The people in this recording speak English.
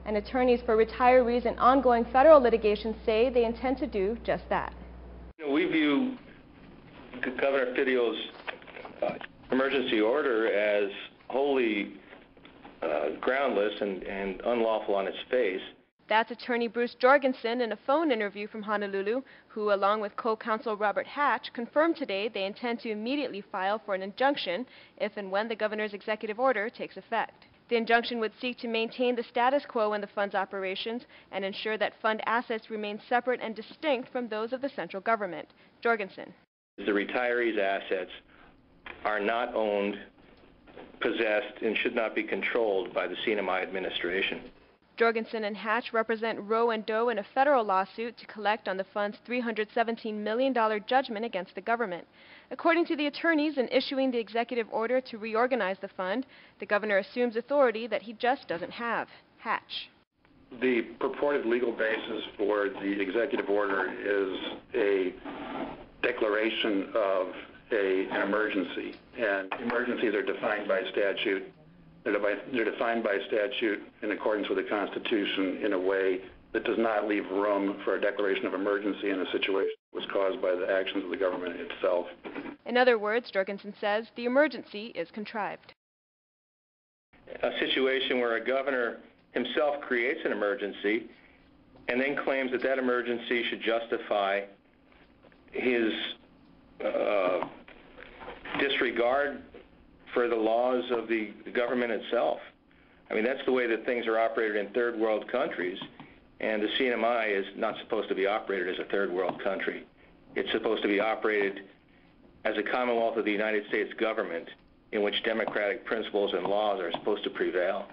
And attorneys for retirees in ongoing federal litigation say they intend to do just that. We view Governor Fitial's emergency order as wholly groundless and unlawful on its face. That's attorney Bruce Jorgensen in a phone interview from Honolulu, who, along with co-counsel Robert Hatch, confirmed today they intend to immediately file for an injunction if and when the governor's executive order takes effect. The injunction would seek to maintain the status quo in the fund's operations and ensure that fund assets remain separate and distinct from those of the central government. Jorgensen. The retirees' assets are not owned, possessed, and should not be controlled by the NMIRF administration. Jorgensen and Hatch represent Roe and Doe in a federal lawsuit to collect on the fund's $317 million judgment against the government. According to the attorneys, in issuing the executive order to reorganize the fund, the governor assumes authority that he just doesn't have. Hatch. The purported legal basis for the executive order is a declaration of an emergency, and emergencies are defined by statute. They're defined by statute in accordance with the Constitution in a way that does not leave room for a declaration of emergency in a situation that was caused by the actions of the government itself. In other words, Jorgensen says the emergency is contrived. A situation where a governor himself creates an emergency and then claims that that emergency should justify his disregard for the laws of the government itself. I mean, that's the way that things are operated in third world countries, and the CNMI is not supposed to be operated as a third world country. It's supposed to be operated as a Commonwealth of the United States government in which democratic principles and laws are supposed to prevail.